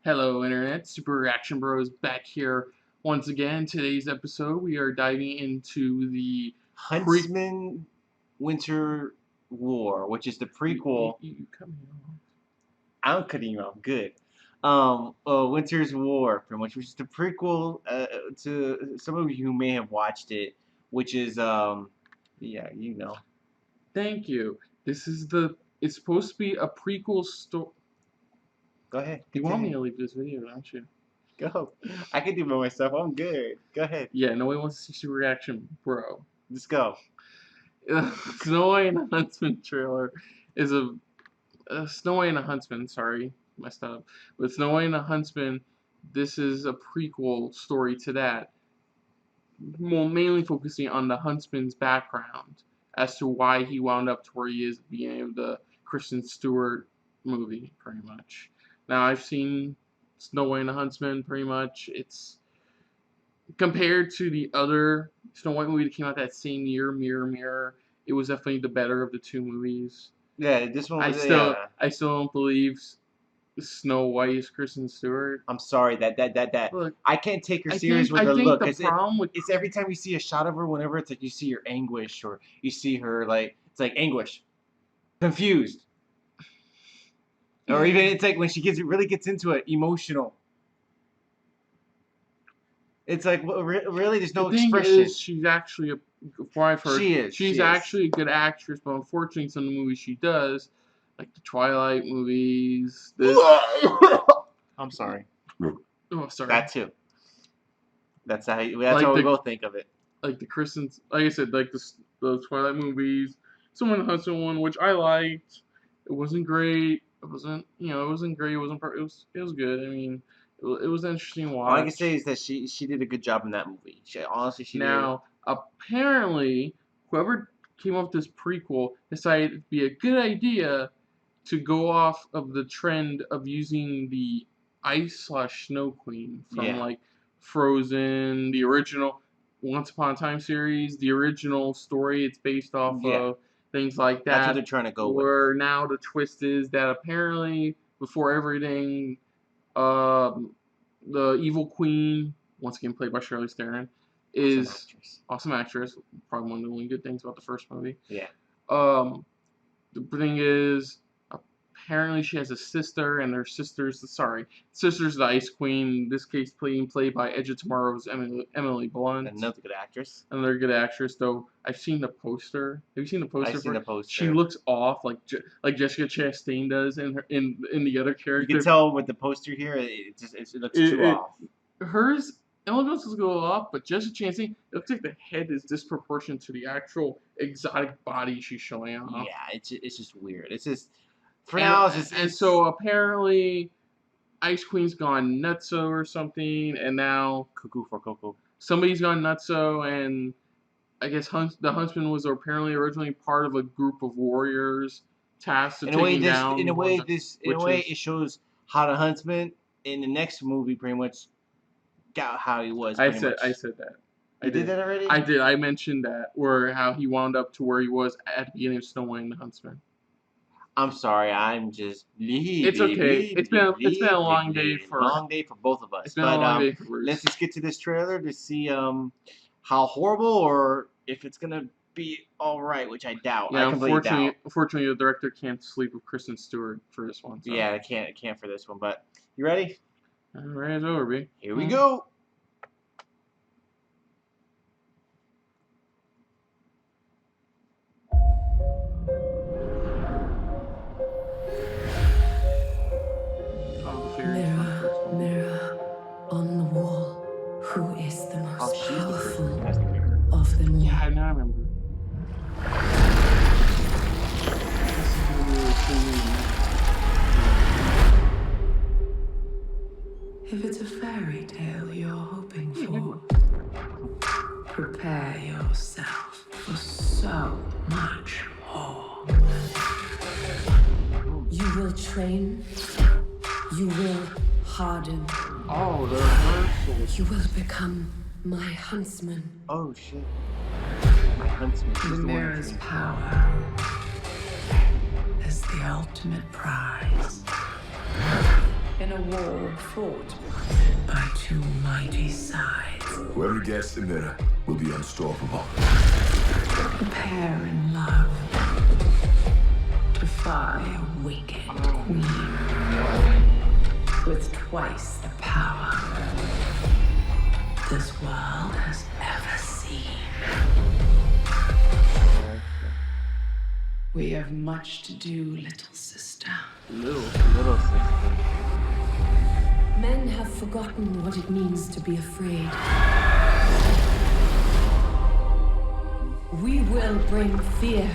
Hello, Internet. Super Reaction Bros back here once again. Today's episode, we are diving into the Huntsman Winter War, which is the prequel. You cut me off. I'm cutting you off. Good. Winter's War, pretty much, which is the prequel to some of you who may have watched it, which is yeah, you know. Thank you. It's supposed to be a prequel story. Go ahead. You want me to leave this video, don't you? Go. I can do it by myself. I'm good. Go ahead. Yeah, nobody wants to see Super Reaction, bro. Let's go. Snow White and the Huntsman trailer is Snow White and the Huntsman, sorry, messed up. But Snow White and the Huntsman, this is a prequel story to that. Well, mainly focusing on the Huntsman's background as to why he wound up to where he is at the beginning of the Kristen Stewart movie, pretty much. Now, I've seen Snow White and the Huntsman, pretty much. It's compared to the other Snow White movie that came out that same year, Mirror, Mirror. It was definitely the better of the two movies. Yeah, this one was. I still don't believe Snow White is Kristen Stewart. I'm sorry that Look, I can't take her serious with her think look. The problem with it's every time you see a shot of her, whenever it's like you see her anguish or you see her like it's like anguish, confused, or even it's like when she really gets into it, emotional. It's like really, there's no expression. Is, she's actually she's actually a good actress, but unfortunately, some of the movies she does, like the Twilight movies. I'm sorry. Oh, sorry. That too. That's how we both think of it. Like the Kristen's, like I said, like the Twilight movies. Someone Huntsman one, which I liked. It wasn't great. It wasn't great. It wasn't. It was good. I mean, it was an interesting watch. All I can say is that she did a good job in that movie. Honestly, she did. Now, apparently, whoever came up with this prequel decided it'd be a good idea to go off of the trend of using the Ice/Snow Queen from like Frozen, the original Once Upon a Time series, the original story it's based off of, things like that. That's what they're trying to go with. Where now the twist is that apparently before everything, the evil queen, once again played by Charlize Theron, is awesome actress. Probably one of the only good things about the first movie. Yeah. The thing is, apparently she has a sister, and her sister's the Ice Queen. In this case, played by Edge of Tomorrow's Emily Blunt. Another good actress. Another good actress, though. I've seen the poster. Have you seen the poster? I've seen the poster. She looks off like Jessica Chastain does in the other character. You can tell with the poster here, it looks too off. Hers. Emily Blunt's is a little off, but Jessica Chastain, it looks like the head is disproportionate to the actual exotic body she's showing off. Yeah, it's just weird. It's just for now. It's just and so apparently, Ice Queen's gone nutso or something, and now cuckoo for cocoa. Somebody's gone nutso, and I guess the Huntsman was apparently originally part of a group of warriors tasked to take down. In a way, it shows how the Huntsman in the next movie pretty much got how he was. I said that. I did that already? I did. I mentioned that, or how he wound up to where he was at the beginning of Snow White and the Huntsman. I'm sorry. I'm just. It's okay. It's been a long day for both of us. It's been a long day for Bruce. Let's just get to this trailer to see how horrible or if it's gonna be all right, which I doubt. Yeah, I completely doubt. Unfortunately, the director can't sleep with Kristen Stewart for this one. So. Yeah, I can't for this one. But you ready? All right, it's over, B. Here we go. Mirror, mirror on the wall, who is the most powerful of them all? Yeah, now I remember. If it's a fairy tale you're hoping for, prepare yourself for so much more. You will train. You will harden. Oh, the rehearsals. You will become my huntsman. Oh shit. My huntsman. The mirror's power is the ultimate prize. in a war fought by two mighty sides. Whoever gets the mirror will be unstoppable. A pair in love to defy a wicked queen with twice the power this world has ever seen. We have much to do, little sister. Little sister. Men have forgotten what it means to be afraid. We will bring fear.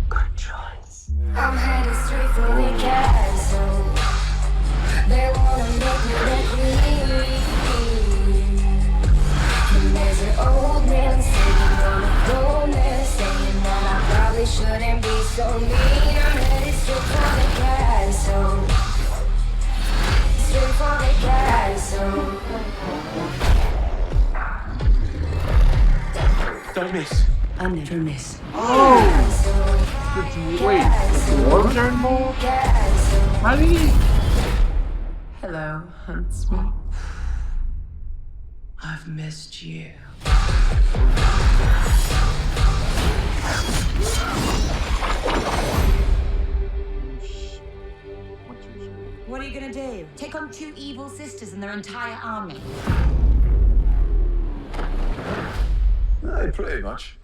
Good choice. I'm headed straight for the castle. They wanna make me the queen. And there's an old man sitting on a throne there, saying that I probably shouldn't be so mean. I'm headed straight for the castle. Straight for the castle. Don't miss. I never miss. Oh! Wait, the dwarves are involved? How did he? Hello, Huntsman. I've missed you. What are you gonna do? Take on two evil sisters and their entire army? I play much.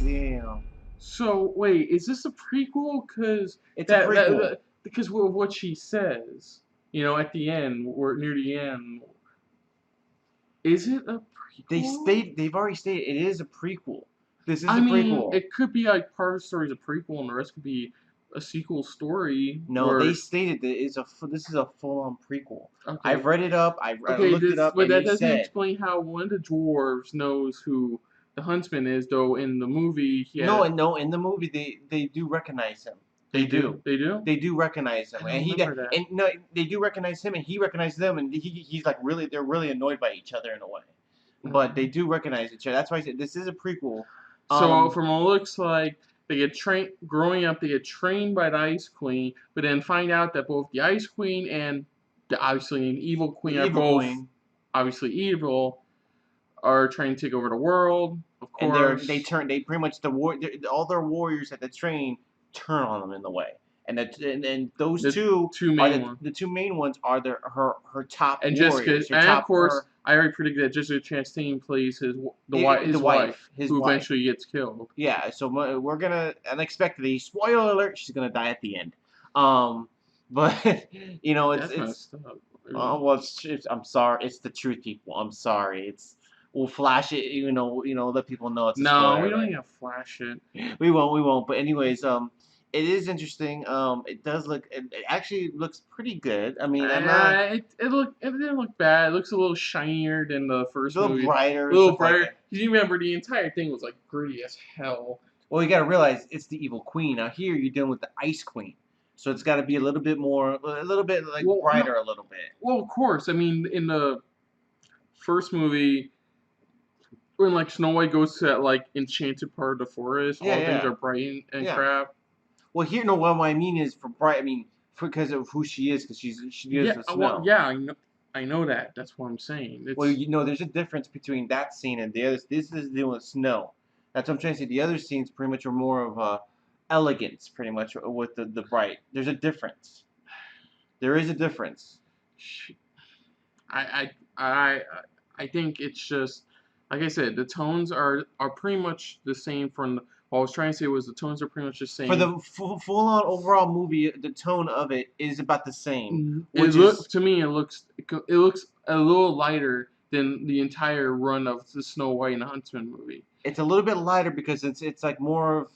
Damn. So wait, is this a prequel? Cause It's a prequel. because of what she says, you know, at the end, or near the end. Is it a prequel? They've already stated it is a prequel. This is I a mean, prequel. it could be like part of the story is a prequel, and the rest could be a sequel story. No, or, they stated that this is a full-on prequel. okay. I've read it up. I Okay, looked it up, but and that they doesn't said explain how one of the dwarves knows who the huntsman is, though. In the movie, no. In the movie, they do recognize him. They do. They do. They do recognize him, I and don't remember that. and no, they do recognize him, and he recognizes them, and he's like really, they're really annoyed by each other in a way, but they do recognize each other. That's why I said this is a prequel. So from what it looks like, they get trained. Growing up, they get trained by the Ice Queen, but then find out that both the Ice Queen and the obviously an evil queen are both obviously evil, are trying to take over the world. Of course, and they pretty much all their warriors that they train turn on them in the way, and those two main ones. The two main ones are her top and warriors. Jessica, and of course, I already predicted that Jessica Chastain plays his wife, who eventually gets killed. Yeah, so we're gonna unexpectedly, spoiler alert, she's gonna die at the end. But you know it's messed up. well, I'm sorry, it's the truth, people. I'm sorry, we'll flash it, let people know it's a spoiler, we don't right? even flash it. We won't. But anyways, it is interesting. It actually looks pretty good. I mean, it didn't look bad. It looks a little shinier than the first movie. A little brighter. A little brighter. Because you remember the entire thing was like gritty as hell. Well, you gotta realize it's the evil queen. Now here you're dealing with the Ice Queen, so it's got to be a little bit like brighter a little bit. Well, of course. I mean, in the first movie, when like Snow White goes to that like enchanted part of the forest, all things are bright and crap. Well, here, no. What I mean is for bright. I mean, because of who she is, because she is the snow. Well, yeah, I know that. That's what I'm saying. Well, there's a difference between that scene and the others. This is dealing with snow. That's what I'm trying to say. The other scenes pretty much are more of elegance, pretty much with the bright. There's a difference. There is a difference. I think it's just like I said. The tones are pretty much the same from. What I was trying to say was the tones are pretty much the same. For the full-on overall movie, the tone of it is about the same. To me, it looks a little lighter than the entire run of the Snow White and the Huntsman movie. It's a little bit lighter because it's like more of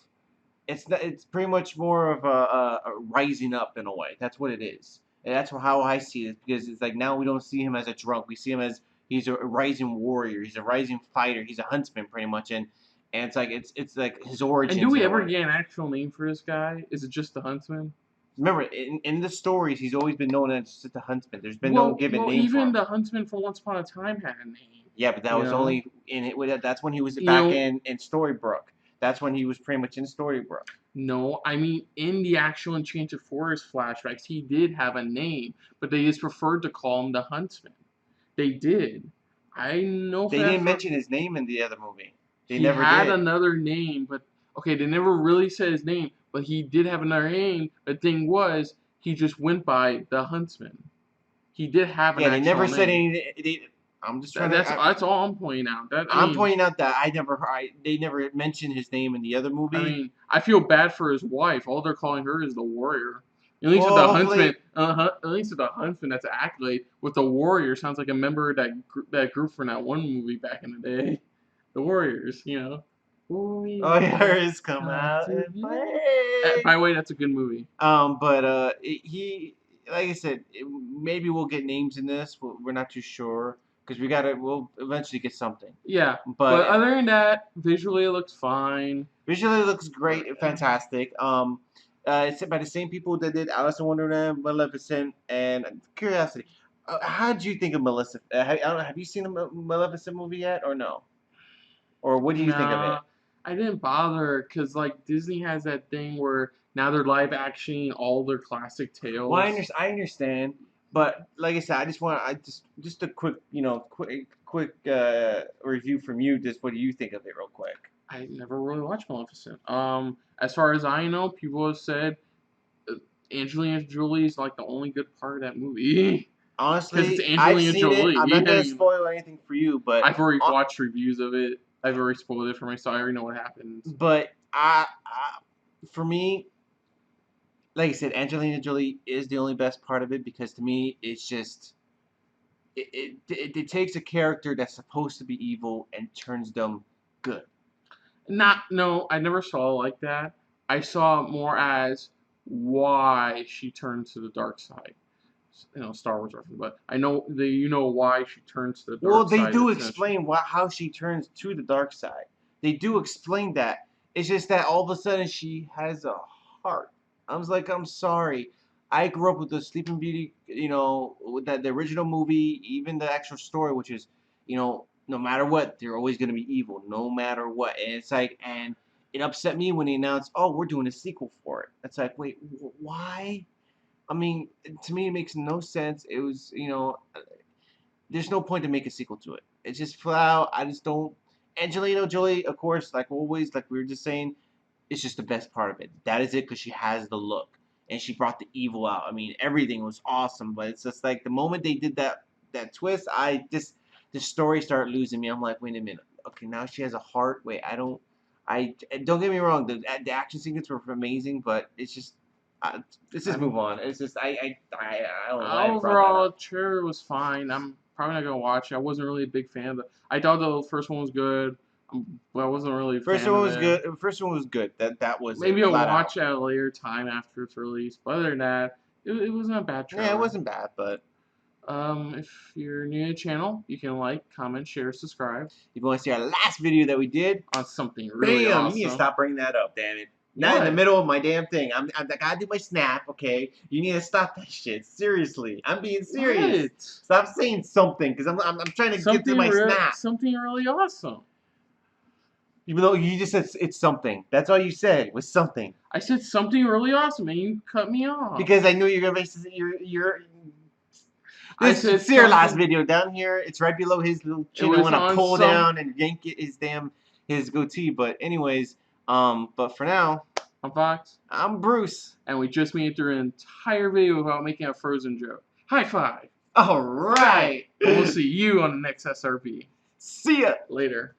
it's pretty much more of a rising up in a way. That's what it is, and that's how I see it, because it's like now we don't see him as a drunk. We see him as he's a rising warrior. He's a rising fighter. He's a huntsman pretty much, and it's like his origins. And do we ever get an actual name for this guy? Is it just the Huntsman? Remember, in the stories, he's always been known as just the Huntsman. There's been no given name for him. Even the Huntsman from Once Upon a Time had a name. Yeah, but that was only in it. That's when he was back in Storybrooke. That's when he was pretty much in Storybrooke. No, I mean in the actual Enchanted Forest flashbacks, he did have a name, but they just preferred to call him the Huntsman. They did. I know They didn't mention his name in the other movie. They he never had did. another name, but okay, they never really said his name, but he did have another name. The thing was, he just went by the Huntsman. He did have an Yeah, they actual never said name. any. I'm just trying That's all I'm pointing out. I'm pointing out that they never mentioned his name in the other movie. I mean, I feel bad for his wife. All they're calling her is the warrior. At least with Well, the hopefully- Huntsman, at least with the Huntsman, that's an accolade. With the warrior, sounds like a member of that group from that one movie back in the day, the Warriors. You know. Warriors come out and play. By the way, that's a good movie. He, like I said, maybe we'll get names in this. We're not too sure because we'll eventually get something. Yeah, But but other than that, visually it looks fine. visually it looks great, fantastic. It's by the same people that did Alice in Wonderland, Maleficent, and Curiosity. How did you think of Maleficent? Have you seen a Maleficent movie yet, or no? Or what do you think of it? Nah, I didn't bother because like Disney has that thing where now they're live actioning all their classic tales. Well, I understand, but like I said, just a quick, quick review from you. Just what do you think of it, real quick? I never really watched Maleficent. As far as I know, people have said Angelina Jolie's like the only good part of that movie. Honestly, it's I've Angelina seen Jolie. it. I'm not gonna spoil anything for you, but I've already watched reviews of it. I've already spoiled it for myself. I already know what happens. But for me, like I said, Angelina Jolie is the only best part of it because to me, it's just it takes a character that's supposed to be evil and turns them good. No, I never saw it like that. I saw it more as why she turned to the dark side. Star Wars reference, but I know why she turns to the dark side. Well, they do explain how she turns to the dark side. They do explain that. It's just that all of a sudden she has a heart. I was like, I'm sorry. I grew up with the Sleeping Beauty, with the original movie, even the actual story, which is, no matter what, they're always going to be evil, no matter what. And it's like, and it upset me when they announced, oh, we're doing a sequel for it. It's like, wait, why? I mean, to me, it makes no sense. It was, there's no point to make a sequel to it. It's just flat out, I just don't. Angelina Jolie, of course, like always, like we were just saying, it's just the best part of it. That is it because she has the look. And she brought the evil out. I mean, everything was awesome, but it's just like the moment they did that twist, the story started losing me. I'm like, wait a minute. Okay, now she has a heart. Wait, don't get me wrong. The action sequences were amazing, but it's just, let's just move on. It's just I don't know. Overall, trailer was fine. I'm probably not gonna watch it. I wasn't really a big fan of it. I thought the first one was good. But I wasn't really a First fan one of was it. good. The first one was good. That was maybe I'll watch out. it at a later time after it's released. But other than that, it wasn't a bad trailer. Yeah, it wasn't bad, but if you're new to the channel, you can like, comment, share, subscribe. If you want to see our last video that we did on something really bam, awesome. You need to stop bringing that up, damn it. Not in the middle of my damn thing. I gotta do my snap, okay? You need to stop that shit. Seriously. I'm being serious. What? Stop saying something, because I'm trying to get to my snap. Something really awesome. Even though you just said it's something. That's all you said, was something. I said something really awesome, and you cut me off. Because I knew you were going to make This is your last video down here. It's right below his little chin. I want to pull down and yank his goatee. But anyways, but for now, I'm Fox. I'm Bruce. And we just made it through an entire video without making a Frozen joke. High five. All right. And we'll see you on the next SRP. See ya. Later.